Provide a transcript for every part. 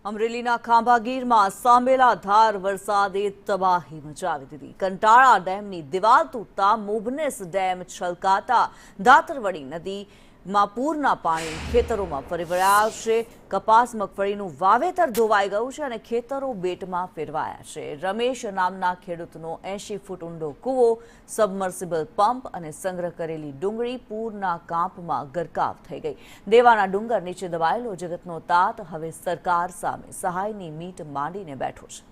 અમરેલીના ખાંભાગીરમાં સાંભેલાધાર વરસાદે તબાહી મચાવી દીધી। કંટાળા ડેમની દિવાલ તૂટતા મોભનેસ ડેમ છલકાતા દાતરવડી નદીમાં પૂરના પાણી ખેતરોમાં ફરી વળ્યા છે। કપાસ મગફળીનું વાવેતર ધોવાઈ ગયું છે અને ખેતરો બેટમાં ફેરવાયા છે। રમેશ નામના ખેડૂતનો 80 ફૂટ ઊંડો કૂવો, સબમર્સિબલ પંપ અને સંગ્રહ કરેલી ડુંગળી પૂરના કાંપમાં ગરકાવ થઈ ગઈ। દેવાના ડુંગર નીચે દબાયેલો જગતનો તાત હવે સરકાર સામે સહાયની મીટ માંડીને બેઠો છે।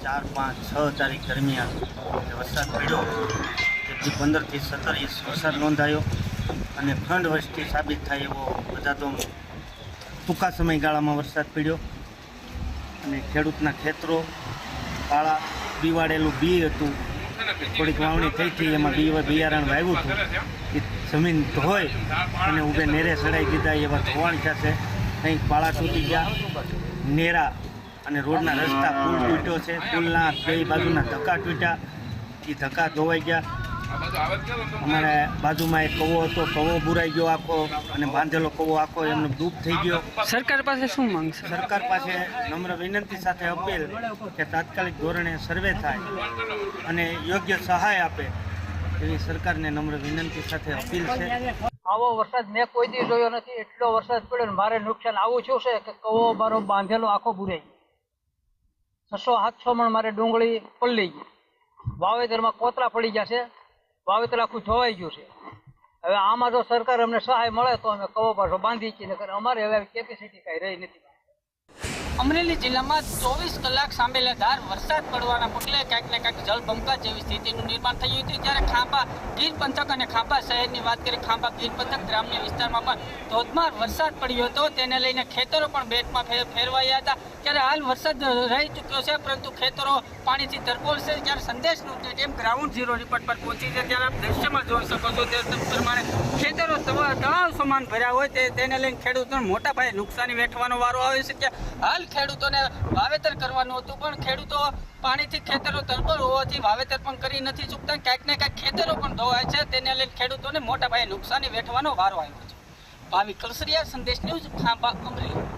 4, 5, 6 તારીખ દરમિયાન વરસાદ પડ્યો, જેથી 15 થી 17 ઇંચ વરસાદ નોંધાયો અને ખંડવૃષ્ટિ સાબિત થાય એવો બધા તો ટૂંકા સમયગાળામાં વરસાદ પડ્યો અને ખેડૂતના ખેતરો કાળા બીવાડેલું બી હતું, થોડીક વાવણી થઈ હતી, એમાં બિયારણ વાવ્યું હતું, એ જમીન ધોઈ અને ઊભે નેરે ચડાવી દીધા એવા ધોવાણ થયા છે। કંઈક પાળા તૂટી ગયા, નેરા અને રોડના રસ્તા પુલ તૂટ્યો છે, પુલના બે બાજુના ધક્કા તૂટ્યા, એ ધક્કા ધોવાઈ ગયા। અમારે બાજુમાં એક કવો હતો, કવો બુરાઈ ગયો આખો અને બાંધેલો કવો આખો એમનો ડૂબ થઈ ગયો। સરકાર પાસે શું માંગ છે? સરકાર પાસે નમ્ર વિનંતી સાથે અપીલ કે તાત્કાલિક ધોરણે સર્વે થાય અને યોગ્ય સહાય આપે એવી સરકારને નમ્ર વિનંતી સાથે અપીલ છે। આવો વરસાદ મેં કોઈ દી જોયો નથી। એટલો વરસાદ પડ્યો ને મારે નુકસાન આવું શું છે કે કવો મારો બાંધેલો આખો બુરાઈ ગયો, 600-700 મણ મારે ડુંગળી પલળી ગઈ, વાવેતરમાં કોતરા પડી ગયા છે, વાવેતર આખું ધોવાઈ ગયું છે। હવે આમાં જો સરકાર અમને સહાય મળે તો અમે કવો પાછો બાંધી છીએ, અમારે હવે કેપેસિટી કાંઈ રહી નથી। અમરેલી જિલ્લામાં 24 કલાક સાંભેલાધાર વરસાદ પડવાના પગલે ક્યાંક ને ક્યાંક જળબંબાકાર જેવી સ્થિતિનું નિર્માણ થયું હતું। જ્યારે ખાંભા ગીર પંથક અને ખાંભા શહેરની વાત કરીએ, ખાંભા ગીર પંથક ગ્રામ્ય વિસ્તારમાં પણ ધોધમાર વરસાદ પડ્યો હતો, તેને લઈને ખેતરો પણ બેટમાં ફેરવાયા હતા। ત્યારે હાલ વરસાદ રહી ચૂક્યો છે, પરંતુ ખેતરો પાણીથી તરબોળ છે। જ્યારે સંદેશનું ટીમ ગ્રાઉન્ડ ઝીરો રિપોર્ટ પર પહોંચી છે, ત્યારે આપ દ્રશ્યમાં જોઈ શકો છો તે પ્રમાણે ખેતરો તળાવ સમાન ભર્યા હોય તેને લઈને ખેડૂતોને મોટા પાયે નુકસાની વેઠવાનો વારો આવે છે। કે હાલ ખેડૂતોને વાવેતર કરવાનું હતું, પણ ખેડૂતો પાણીથી ખેતરો તરબોળ હોવાથી વાવેતર પણ કરી નથી ચૂકતા। ક્યાંક ને ક્યાંક ખેતરો પણ ધોવાય છે, તેને લઈને ખેડૂતોને મોટા પાયે નુકસાની વેઠવાનો વારો આવ્યો છે। ભાવિક કલસરિયા, સંદેશ ન્યૂઝ, ખાંભા, અમરેલી।